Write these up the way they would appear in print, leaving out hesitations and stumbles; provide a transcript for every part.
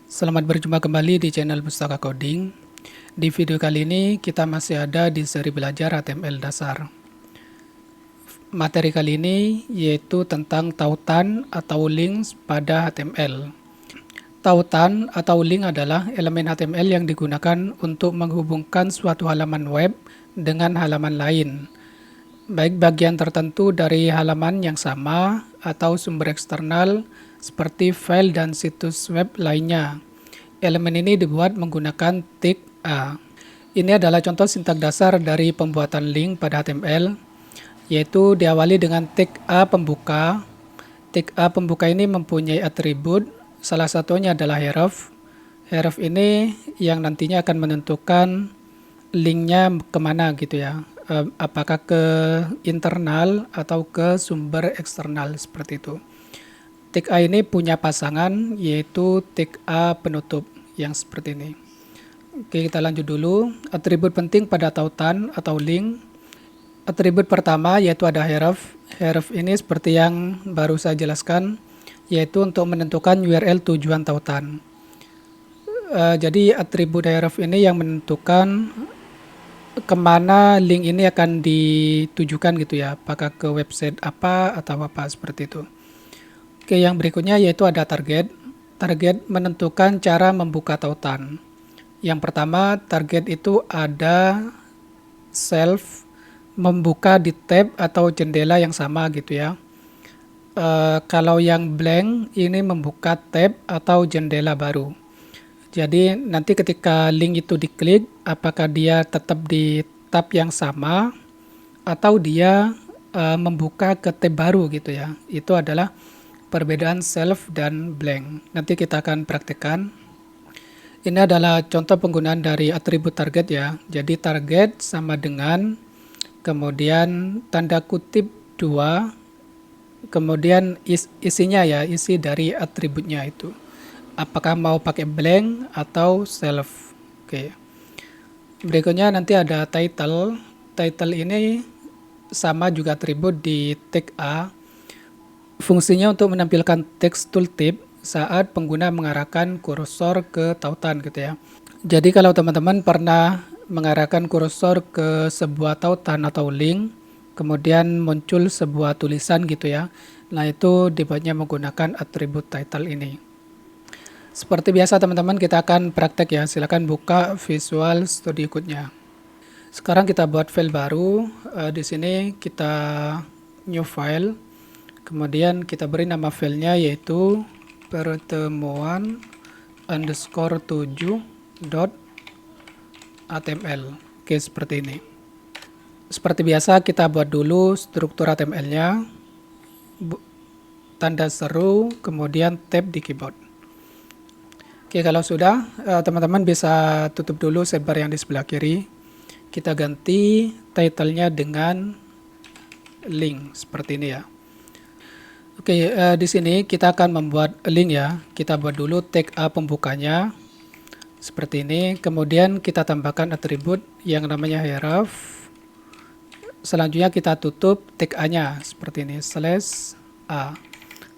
Selamat berjumpa kembali di channel Pustaka Coding. Di video kali ini kita masih ada di seri belajar HTML dasar. Materi kali ini yaitu tentang tautan atau links pada HTML. Tautan atau link adalah elemen HTML yang digunakan untuk menghubungkan suatu halaman web dengan halaman lain, baik bagian tertentu dari halaman yang sama atau sumber eksternal seperti file dan situs web lainnya. Elemen ini dibuat menggunakan tag A. Ini adalah contoh sintak dasar dari pembuatan link pada HTML, yaitu diawali dengan tag A pembuka. Tag A pembuka ini mempunyai atribut, salah satunya adalah href. Href ini yang nantinya akan menentukan linknya kemana gitu ya, apakah ke internal atau ke sumber eksternal seperti itu. Tag A ini punya pasangan yaitu tag A penutup yang seperti ini. Oke, kita lanjut dulu. Atribut penting pada tautan atau link. Atribut pertama yaitu ada href. Href ini seperti yang baru saya jelaskan, yaitu untuk menentukan URL tujuan tautan. Jadi atribut href ini yang menentukan kemana link ini akan ditujukan gitu ya, apakah ke website apa atau apa seperti itu. Oke, yang berikutnya yaitu ada target. Target menentukan cara membuka tautan. Yang pertama, target itu ada self, membuka di tab atau jendela yang sama gitu ya. Kalau yang blank ini membuka tab atau jendela baru. Jadi nanti ketika link itu diklik, apakah dia tetap di tab yang sama atau dia membuka ke tab baru gitu ya. Itu adalah perbedaan self dan blank. Nanti kita akan praktekkan. Ini adalah contoh penggunaan dari atribut target ya. Jadi target sama dengan kemudian tanda kutip 2, kemudian isinya ya, isi dari atributnya itu. Apakah mau pakai blank atau self. Oke. Berikutnya nanti ada title. Title ini sama juga atribut di tag A. Fungsinya untuk menampilkan teks tooltip saat pengguna mengarahkan kursor ke tautan gitu ya. Jadi kalau teman-teman pernah mengarahkan kursor ke sebuah tautan atau link, kemudian muncul sebuah tulisan gitu ya. Nah itu dibuatnya menggunakan atribut title ini. Seperti biasa teman-teman kita akan praktek ya. Silakan buka Visual Studio Code-nya. Sekarang kita buat file baru. Di sini kita new file. Kemudian kita beri nama filenya yaitu pertemuan underscore 7.html. Oke, seperti ini. Seperti biasa kita buat dulu struktur HTML-nya. Tanda seru, kemudian tab di keyboard. Oke, kalau sudah, teman-teman bisa tutup dulu sidebar yang di sebelah kiri. Kita ganti title-nya dengan link, seperti ini ya. Oke, di sini kita akan membuat link ya. Kita buat dulu tag A pembukanya seperti ini. Kemudian kita tambahkan atribut yang namanya href. Selanjutnya kita tutup tag A-nya seperti ini /A.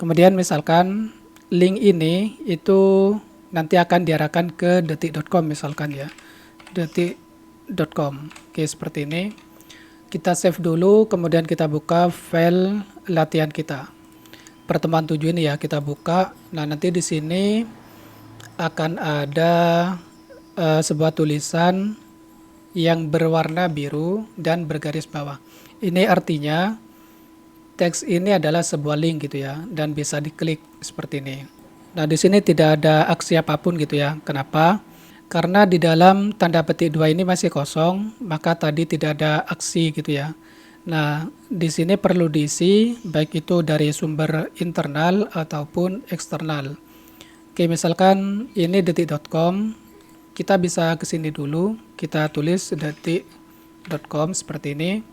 Kemudian misalkan link ini itu nanti akan diarahkan ke detik.com misalkan ya. detik.com. Oke, seperti ini. Kita save dulu, kemudian kita buka file latihan kita. Pertemuan 7 ini ya kita buka. Nah, nanti di sini akan ada sebuah tulisan yang berwarna biru dan bergaris bawah. Ini artinya teks ini adalah sebuah link gitu ya dan bisa diklik seperti ini. Nah, di sini tidak ada aksi apapun gitu ya. Kenapa? Karena di dalam tanda petik 2 ini masih kosong, maka tadi tidak ada aksi gitu ya. Nah, di sini perlu diisi baik itu dari sumber internal ataupun eksternal. Oke, misalkan ini detik.com, kita bisa ke sini dulu, kita tulis detik.com seperti ini.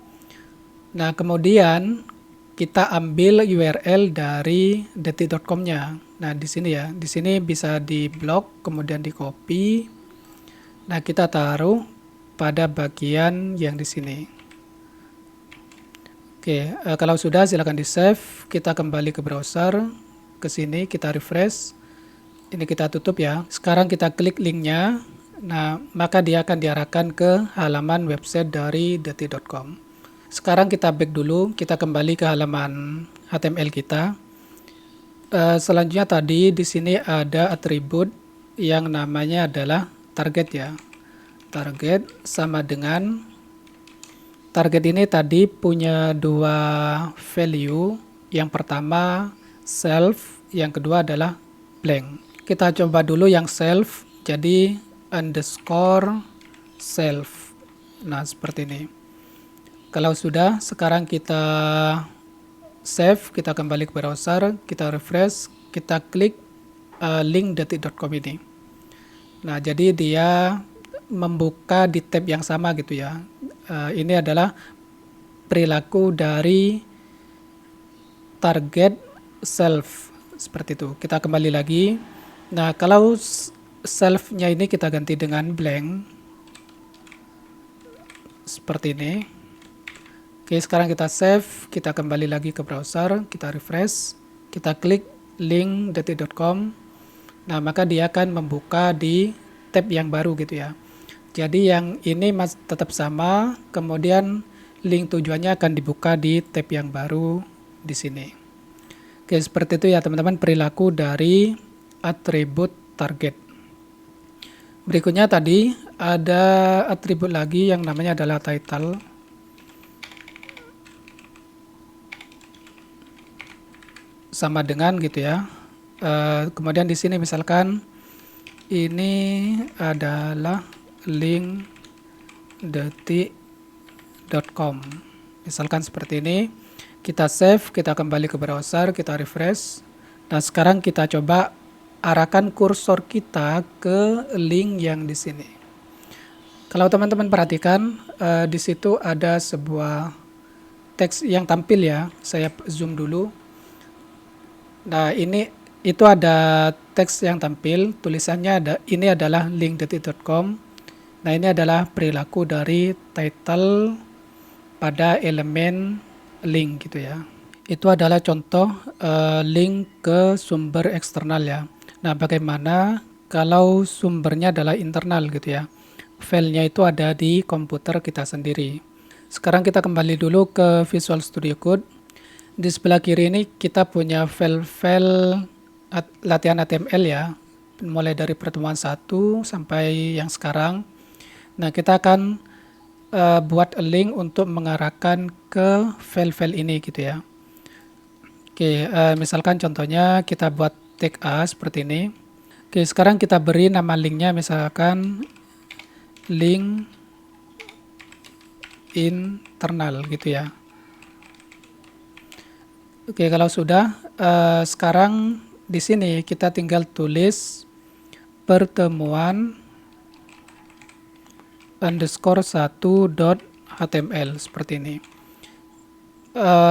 Nah, kemudian kita ambil URL dari detik.com-nya. Nah, di sini ya, di sini bisa di blok, kemudian di copy. Nah, kita taruh pada bagian yang di sini. Oke, kalau sudah silakan di save. Kita kembali ke browser, ke sini kita refresh. Ini kita tutup ya. Sekarang kita klik linknya. Nah, maka dia akan diarahkan ke halaman website dari detik.com. Sekarang kita back dulu, kita kembali ke halaman HTML kita. Selanjutnya tadi di sini ada atribut yang namanya adalah target ya. Target sama dengan target ini tadi punya dua value. Yang pertama self, yang kedua adalah blank. Kita coba dulu yang self, jadi underscore self. Nah, seperti ini. Kalau sudah, sekarang kita save, kita kembali ke browser, kita refresh, kita klik link detik.com ini. Nah, jadi dia membuka di tab yang sama gitu ya. Ini adalah perilaku dari target self, seperti itu. Kita kembali lagi. Nah, kalau self-nya ini kita ganti dengan blank, seperti ini. Oke, sekarang kita save, kita kembali lagi ke browser, kita refresh, kita klik link detik.com. Nah, maka dia akan membuka di tab yang baru gitu ya. Jadi yang ini tetap sama, kemudian link tujuannya akan dibuka di tab yang baru di sini. Oke, seperti itu ya teman-teman perilaku dari atribut target. Berikutnya tadi ada atribut lagi yang namanya adalah title. Sama dengan gitu ya. Kemudian di sini misalkan ini adalah link detik.com. Misalkan seperti ini. Kita save, kita kembali ke browser, kita refresh. Nah, sekarang kita coba arahkan kursor kita ke link yang di sini. Kalau teman-teman perhatikan, di situ ada sebuah teks yang tampil ya. Saya zoom dulu. Nah, itu ada teks yang tampil, tulisannya ada, ini adalah link detik.com. Nah, ini adalah perilaku dari title pada elemen link gitu ya. Itu adalah contoh link ke sumber eksternal ya. Nah, bagaimana kalau sumbernya adalah internal gitu ya. Filenya itu ada di komputer kita sendiri. Sekarang kita kembali dulu ke Visual Studio Code. Di sebelah kiri ini kita punya file-file latihan HTML ya. Mulai dari pertemuan 1 sampai yang sekarang. Nah, kita akan buat link untuk mengarahkan ke file-file ini gitu ya. Oke, misalkan contohnya kita buat tag A seperti ini. Oke, sekarang kita beri nama linknya misalkan link internal gitu ya. Oke, kalau sudah, sekarang di sini kita tinggal tulis pertemuan _1.html seperti ini.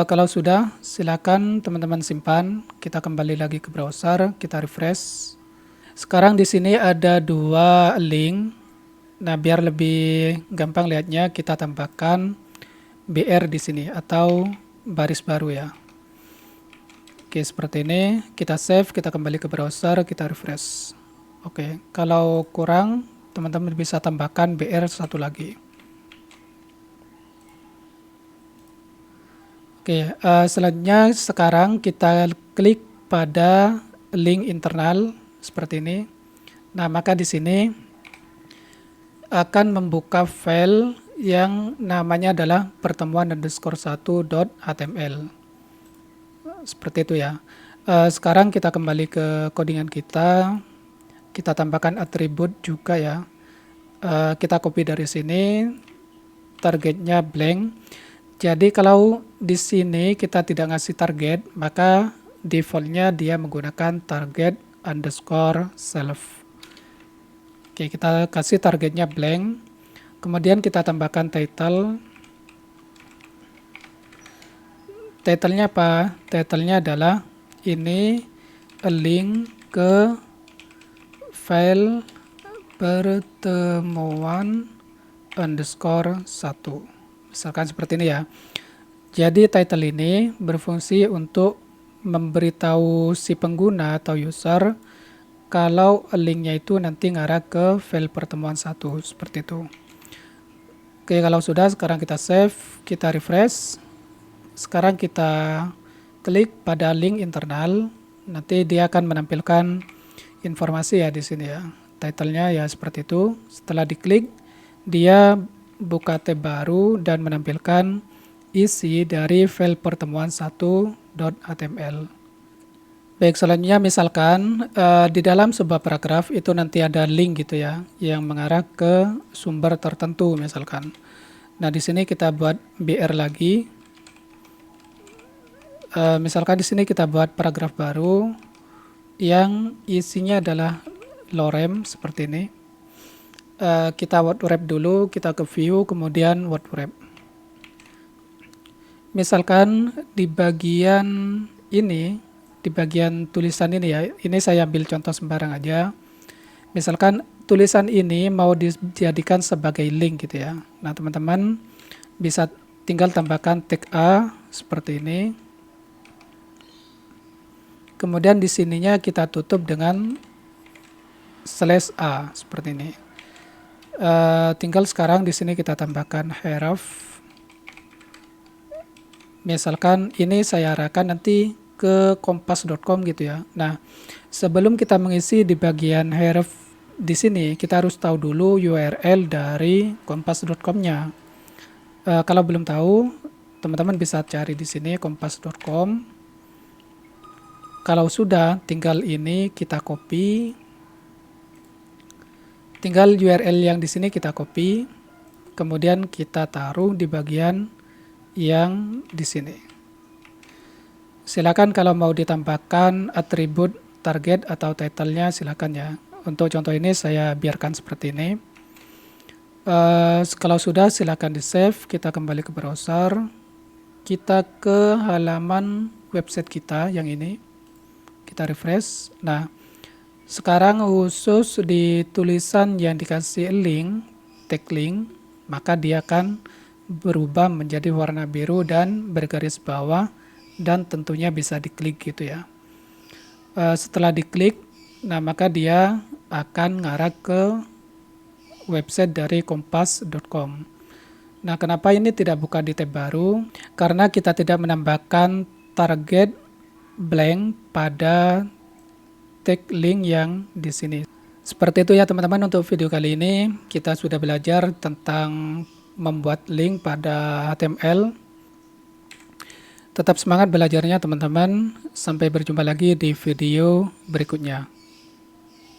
Kalau sudah, silakan teman-teman simpan. Kita kembali lagi ke browser, kita refresh. Sekarang di sini ada dua link. Nah, biar lebih gampang lihatnya, kita tambahkan BR di sini atau baris baru ya. Oke, seperti ini. Kita save, kita kembali ke browser, kita refresh. Oke, kalau kurang, teman-teman bisa tambahkan BR satu lagi. Oke, selanjutnya sekarang kita klik pada link internal seperti ini. Nah, maka di sini akan membuka file yang namanya adalah pertemuan _1.html. Seperti itu ya. Sekarang kita kembali ke codingan kita. Kita tambahkan atribut juga ya. Kita copy dari sini. Targetnya blank. Jadi kalau di sini kita tidak ngasih target, maka defaultnya dia menggunakan target _self. Oke, kita kasih targetnya blank. Kemudian kita tambahkan title. Title-nya apa? Title-nya adalah ini a link ke file pertemuan _1. Misalkan seperti ini ya. Jadi title ini berfungsi untuk memberitahu si pengguna atau user kalau linknya itu nanti ngarah ke file pertemuan 1, seperti itu. Oke, kalau sudah, sekarang kita save, kita refresh. Sekarang kita klik pada link internal, nanti dia akan menampilkan informasi ya di sini ya. Title-nya ya seperti itu. Setelah diklik, dia buka tab baru dan menampilkan isi dari file pertemuan 1.html. Baik, selanjutnya misalkan di dalam sebuah paragraf itu nanti ada link gitu ya, yang mengarah ke sumber tertentu misalkan. Nah, di sini kita buat BR lagi. Misalkan di sini kita buat paragraf baru yang isinya adalah lorem seperti ini. Kita word wrap dulu, kita ke view, kemudian word wrap. Misalkan di bagian ini, di bagian tulisan ini ya, ini saya ambil contoh sembarang aja. Misalkan tulisan ini mau dijadikan sebagai link gitu ya. Nah, teman-teman bisa tinggal tambahkan tag A seperti ini. Kemudian di sininya kita tutup dengan /A seperti ini. Tinggal sekarang di sini kita tambahkan href. Misalkan ini saya arahkan nanti ke kompas.com gitu ya. Nah, sebelum kita mengisi di bagian href di sini, kita harus tahu dulu URL dari kompas.com-nya. Kalau belum tahu, teman-teman bisa cari di sini kompas.com. Kalau sudah, tinggal ini kita copy. Tinggal URL yang di sini kita copy, kemudian kita taruh di bagian yang di sini. Silakan kalau mau ditambahkan atribut target atau title-nya silakan ya. Untuk contoh ini saya biarkan seperti ini. Kalau sudah silakan di save, kita kembali ke browser. Kita ke halaman website kita yang ini. Kita refresh. Nah, sekarang khusus di tulisan yang dikasih link, tag link, maka dia akan berubah menjadi warna biru dan bergaris bawah dan tentunya bisa diklik gitu ya. Setelah diklik, nah maka dia akan ngarah ke website dari kompas.com. Nah, kenapa ini tidak buka di tab baru? Karena kita tidak menambahkan target blank pada tag link yang di sini. Seperti itu ya teman-teman, untuk video kali ini kita sudah belajar tentang membuat link pada HTML. Tetap semangat belajarnya teman-teman. Sampai berjumpa lagi di video berikutnya.